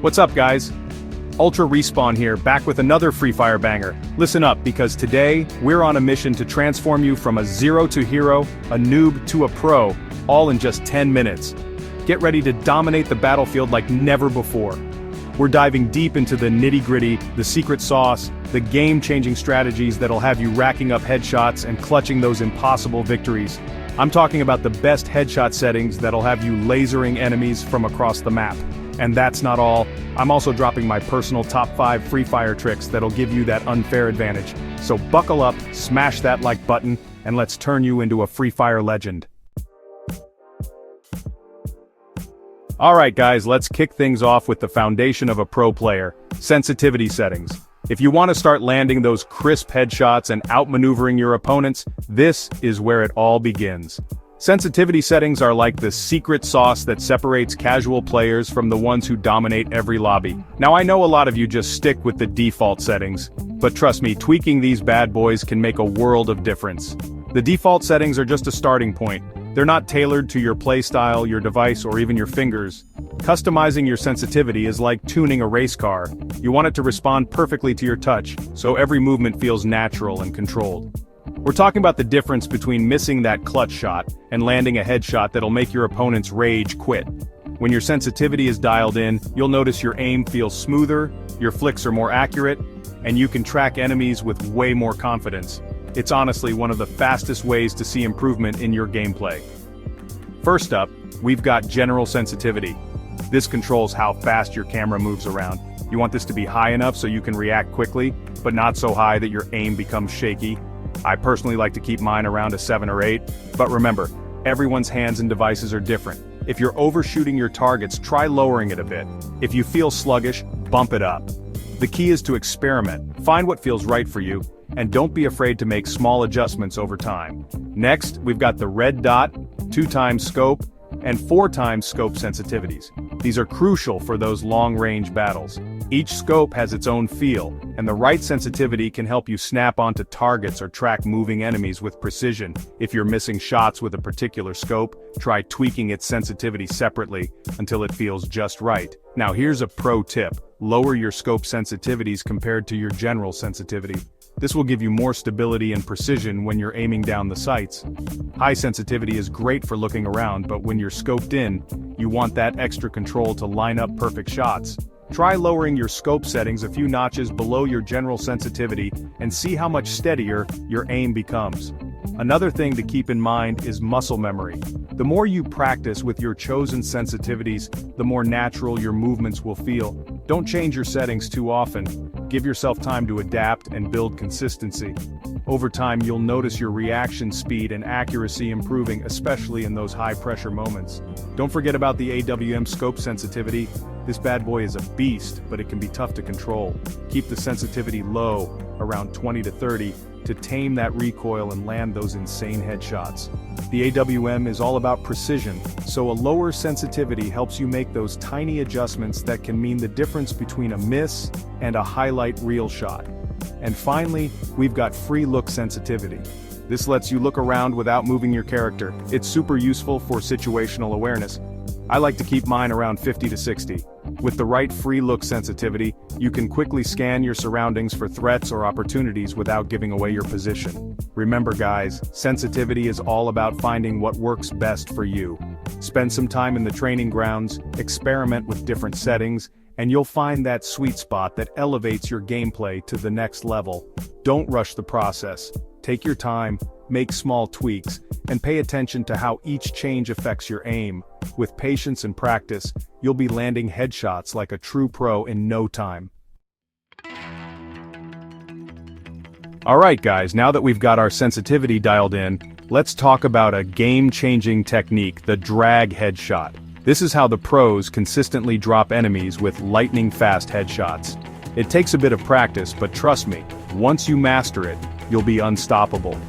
What's up, guys? Ultra Respawn here, back with another Free Fire banger. Listen up, because today, we're on a mission to transform you from a zero to hero, a noob to a pro, all in just 10 minutes. Get ready to dominate the battlefield like never before. We're diving deep into the nitty-gritty, the secret sauce, the game-changing strategies that'll have you racking up headshots and clutching those impossible victories. I'm talking about the best headshot settings that'll have you lasering enemies from across the map. And that's not all. I'm also dropping my personal top 5 Free Fire tricks that'll give you that unfair advantage. So buckle up, smash that like button, and let's turn you into a Free Fire legend. Alright guys, let's kick things off with the foundation of a pro player, sensitivity settings. If you want to start landing those crisp headshots and outmaneuvering your opponents, this is where it all begins. Sensitivity settings are like the secret sauce that separates casual players from the ones who dominate every lobby. Now I know a lot of you just stick with the default settings, but trust me, tweaking these bad boys can make a world of difference. The default settings are just a starting point. They're not tailored to your playstyle, your device, or even your fingers. Customizing your sensitivity is like tuning a race car. You want it to respond perfectly to your touch, so every movement feels natural and controlled. We're talking about the difference between missing that clutch shot and landing a headshot that'll make your opponent's rage quit. When your sensitivity is dialed in, you'll notice your aim feels smoother, your flicks are more accurate, and you can track enemies with way more confidence. It's honestly one of the fastest ways to see improvement in your gameplay. First up, we've got general sensitivity. This controls how fast your camera moves around. You want this to be high enough so you can react quickly, but not so high that your aim becomes shaky. I personally like to keep mine around a 7 or 8, but remember, everyone's hands and devices are different. If you're overshooting your targets, try lowering it a bit. If you feel sluggish, bump it up. The key is to experiment, find what feels right for you, and don't be afraid to make small adjustments over time. Next, we've got the red dot, 2x scope, and 4x scope sensitivities. These are crucial for those long-range battles. Each scope has its own feel, and the right sensitivity can help you snap onto targets or track moving enemies with precision. If you're missing shots with a particular scope, try tweaking its sensitivity separately until it feels just right. Now here's a pro tip: lower your scope sensitivities compared to your general sensitivity. This will give you more stability and precision when you're aiming down the sights. High sensitivity is great for looking around, but when you're scoped in, you want that extra control to line up perfect shots. Try lowering your scope settings a few notches below your general sensitivity and see how much steadier your aim becomes. Another thing to keep in mind is muscle memory. The more you practice with your chosen sensitivities, the more natural your movements will feel. Don't change your settings too often. Give yourself time to adapt and build consistency. Over time, you'll notice your reaction speed and accuracy improving, especially in those high-pressure moments. Don't forget about the AWM scope sensitivity. This bad boy is a beast, but it can be tough to control. Keep the sensitivity low, around 20 to 30, to tame that recoil and land those insane headshots. The AWM is all about precision, so a lower sensitivity helps you make those tiny adjustments that can mean the difference between a miss and a highlight reel shot. And finally, we've got free look sensitivity. This lets you look around without moving your character. It's super useful for situational awareness. I like to keep mine around 50 to 60. With the right free look sensitivity, you can quickly scan your surroundings for threats or opportunities without giving away your position. Remember guys, sensitivity is all about finding what works best for you. Spend some time in the training grounds, experiment with different settings, and you'll find that sweet spot that elevates your gameplay to the next level. Don't rush the process. Take your time, make small tweaks, and pay attention to how each change affects your aim. With patience and practice, you'll be landing headshots like a true pro in no time. Alright guys, now that we've got our sensitivity dialed in, let's talk about a game-changing technique, the drag headshot. This is how the pros consistently drop enemies with lightning-fast headshots. It takes a bit of practice, but trust me, once you master it, you'll be unstoppable.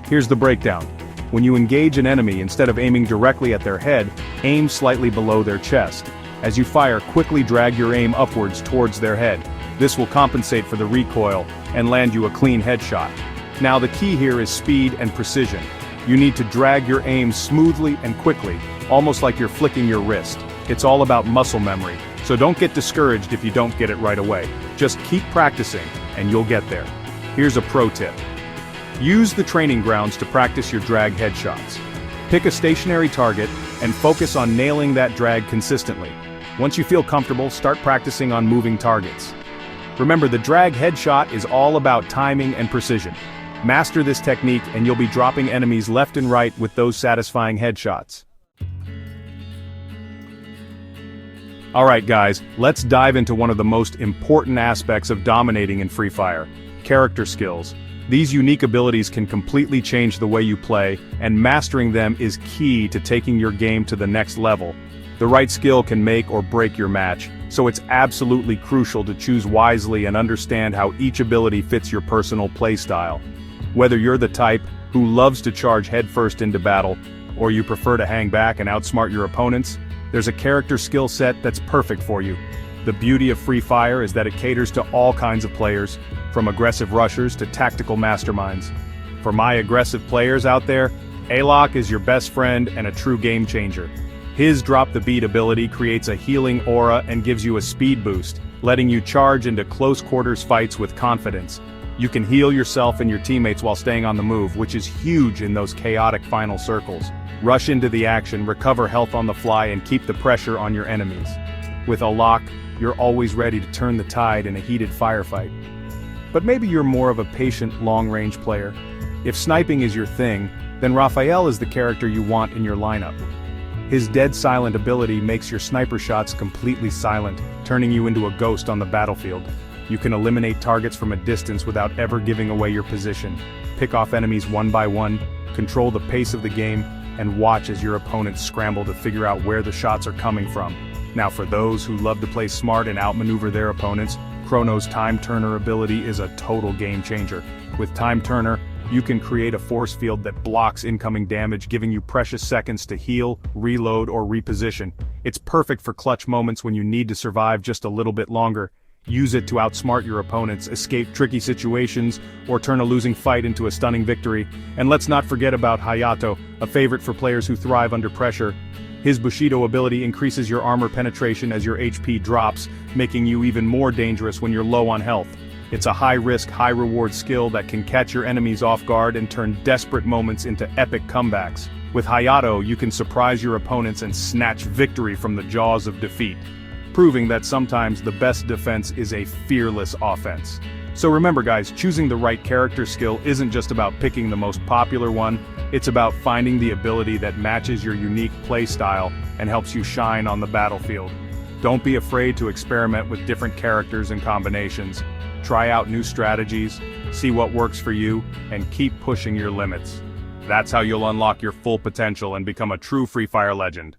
Here's the breakdown. When you engage an enemy, instead of aiming directly at their head, aim slightly below their chest. As you fire, quickly drag your aim upwards towards their head. This will compensate for the recoil and land you a clean headshot. Now the key here is speed and precision. You need to drag your aim smoothly and quickly, almost like you're flicking your wrist. It's all about muscle memory, So don't get discouraged if you don't get it right away. Just keep practicing, and you'll get there. Here's a pro tip. Use the training grounds to practice your drag headshots. Pick a stationary target, and focus on nailing that drag consistently. Once you feel comfortable, start practicing on moving targets. Remember, the drag headshot is all about timing and precision. Master this technique and you'll be dropping enemies left and right with those satisfying headshots. Alright guys, let's dive into one of the most important aspects of dominating in Free Fire: character skills. These unique abilities can completely change the way you play, and mastering them is key to taking your game to the next level. The right skill can make or break your match, so it's absolutely crucial to choose wisely and understand how each ability fits your personal playstyle. Whether you're the type who loves to charge headfirst into battle, or you prefer to hang back and outsmart your opponents, there's a character skill set that's perfect for you. The beauty of Free Fire is that it caters to all kinds of players, from aggressive rushers to tactical masterminds. For my aggressive players out there, Alok is your best friend and a true game changer. His drop the beat ability creates a healing aura and gives you a speed boost, letting you charge into close quarters fights with confidence. You can heal yourself and your teammates while staying on the move, which is huge in those chaotic final circles. Rush into the action, recover health on the fly, and keep the pressure on your enemies. With Alok, you're always ready to turn the tide in a heated firefight. But maybe you're more of a patient, long-range player. If sniping is your thing, then Raphael is the character you want in your lineup. His dead silent ability makes your sniper shots completely silent, turning you into a ghost on the battlefield. You can eliminate targets from a distance without ever giving away your position, pick off enemies one by one, control the pace of the game, and watch as your opponents scramble to figure out where the shots are coming from. Now for those who love to play smart and outmaneuver their opponents, Chrono's Time Turner ability is a total game changer. With Time Turner, you can create a force field that blocks incoming damage, giving you precious seconds to heal, reload, or reposition. It's perfect for clutch moments when you need to survive just a little bit longer. Use it to outsmart your opponents, escape tricky situations, or turn a losing fight into a stunning victory. And let's not forget about Hayato, a favorite for players who thrive under pressure. His Bushido ability increases your armor penetration as your HP drops, making you even more dangerous when you're low on health. It's a high-risk, high-reward skill that can catch your enemies off guard and turn desperate moments into epic comebacks. With Hayato, you can surprise your opponents and snatch victory from the jaws of defeat, proving that sometimes the best defense is a fearless offense. So remember guys, choosing the right character skill isn't just about picking the most popular one, it's about finding the ability that matches your unique playstyle and helps you shine on the battlefield. Don't be afraid to experiment with different characters and combinations. Try out new strategies, see what works for you, and keep pushing your limits. That's how you'll unlock your full potential and become a true Free Fire legend.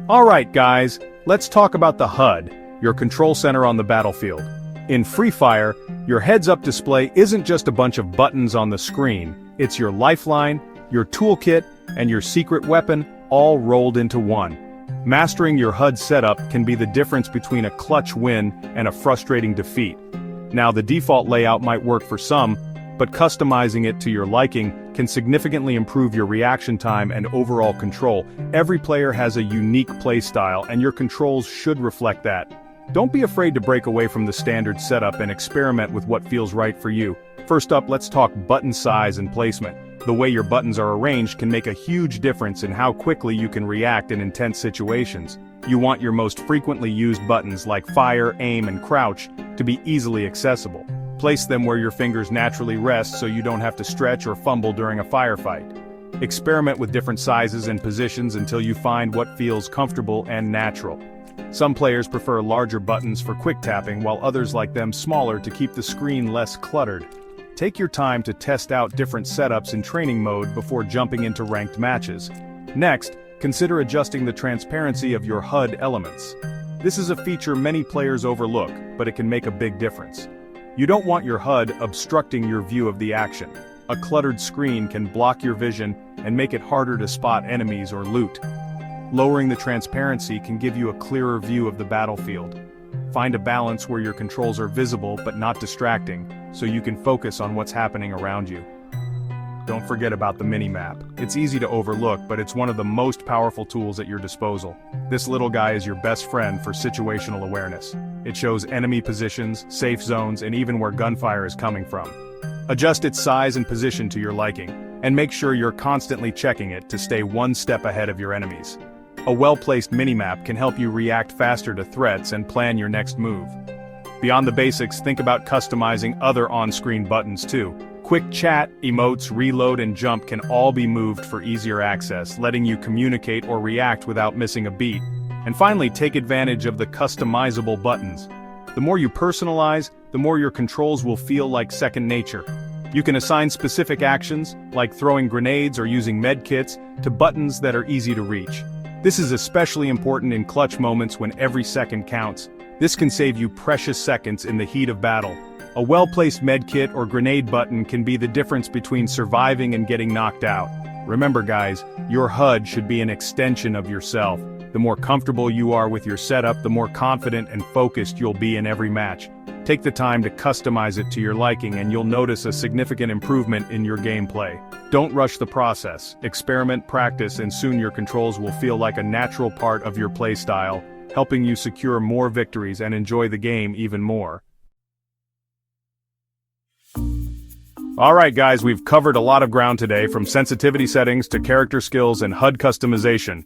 Alright guys, let's talk about the HUD, your control center on the battlefield. In Free Fire, your heads-up display isn't just a bunch of buttons on the screen, it's your lifeline, your toolkit, and your secret weapon, all rolled into one. Mastering your HUD setup can be the difference between a clutch win and a frustrating defeat. Now the default layout might work for some, but customizing it to your liking can significantly improve your reaction time and overall control. Every player has a unique playstyle, and your controls should reflect that. Don't be afraid to break away from the standard setup and experiment with what feels right for you. First up, let's talk button size and placement. The way your buttons are arranged can make a huge difference in how quickly you can react in intense situations. You want your most frequently used buttons like fire, aim, and crouch to be easily accessible. Place them where your fingers naturally rest so you don't have to stretch or fumble during a firefight. Experiment with different sizes and positions until you find what feels comfortable and natural. Some players prefer larger buttons for quick tapping, while others like them smaller to keep the screen less cluttered. Take your time to test out different setups in training mode before jumping into ranked matches. Next, consider adjusting the transparency of your HUD elements. This is a feature many players overlook, but it can make a big difference. You don't want your HUD obstructing your view of the action. A cluttered screen can block your vision and make it harder to spot enemies or loot. Lowering the transparency can give you a clearer view of the battlefield. Find a balance where your controls are visible but not distracting, so you can focus on what's happening around you. don't forget about the mini-map. It's easy to overlook, but it's one of the most powerful tools at your disposal. This little guy is your best friend for situational awareness. It shows enemy positions, safe zones, and even where gunfire is coming from. Adjust its size and position to your liking, and make sure you're constantly checking it to stay one step ahead of your enemies. A well-placed minimap can help you react faster to threats and plan your next move. Beyond the basics, think about customizing other on-screen buttons too. Quick chat, emotes, reload, and jump can all be moved for easier access, letting you communicate or react without missing a beat. And finally, take advantage of the customizable buttons. The more you personalize, the more your controls will feel like second nature. You can assign specific actions, like throwing grenades or using med kits, to buttons that are easy to reach. This is especially important in clutch moments when every second counts. This can save you precious seconds in the heat of battle. A well-placed medkit or grenade button can be the difference between surviving and getting knocked out. Remember guys, your HUD should be an extension of yourself. The more comfortable you are with your setup, the more confident and focused you'll be in every match. Take the time to customize it to your liking and you'll notice a significant improvement in your gameplay. Don't rush the process. Experiment, practice, and soon your controls will feel like a natural part of your playstyle, helping you secure more victories and enjoy the game even more. Alright guys, we've covered a lot of ground today, from sensitivity settings to character skills and HUD customization.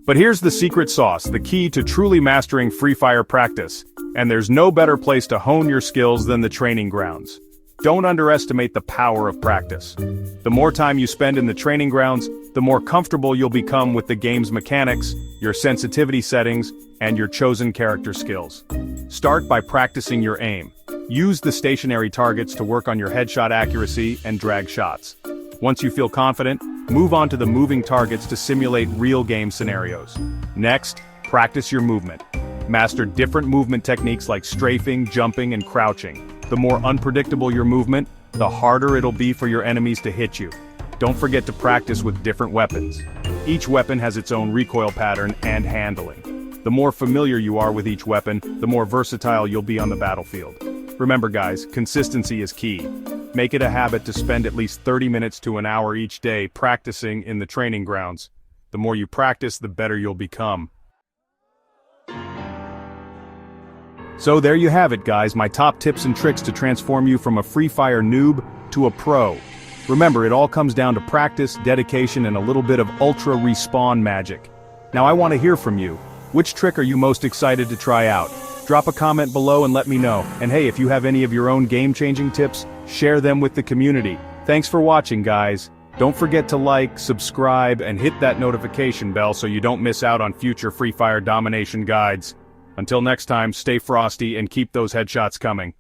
But here's the secret sauce, the key to truly mastering Free Fire practice. And there's no better place to hone your skills than the training grounds. Don't underestimate the power of practice. The more time you spend in the training grounds, the more comfortable you'll become with the game's mechanics, your sensitivity settings, and your chosen character skills. Start by practicing your aim. Use the stationary targets to work on your headshot accuracy and drag shots. Once you feel confident, move on to the moving targets to simulate real game scenarios. Next, practice your movement. Master different movement techniques like strafing, jumping, and crouching. The more unpredictable your movement, the harder it'll be for your enemies to hit you. Don't forget to practice with different weapons. Each weapon has its own recoil pattern and handling. The more familiar you are with each weapon, the more versatile you'll be on the battlefield. Remember guys, consistency is key. Make it a habit to spend at least 30 minutes to an hour each day practicing in the training grounds. The more you practice, the better you'll become. So there you have it guys, my top tips and tricks to transform you from a Free Fire noob to a pro. Remember, it all comes down to practice, dedication, and a little bit of ultra respawn magic. Now I want to hear from you. Which trick are you most excited to try out? Drop a comment below and let me know. And hey, if you have any of your own game-changing tips, share them with the community. Thanks for watching guys. Don't forget to like, subscribe, and hit that notification bell so you don't miss out on future Free Fire domination guides. Until next time, stay frosty and keep those headshots coming.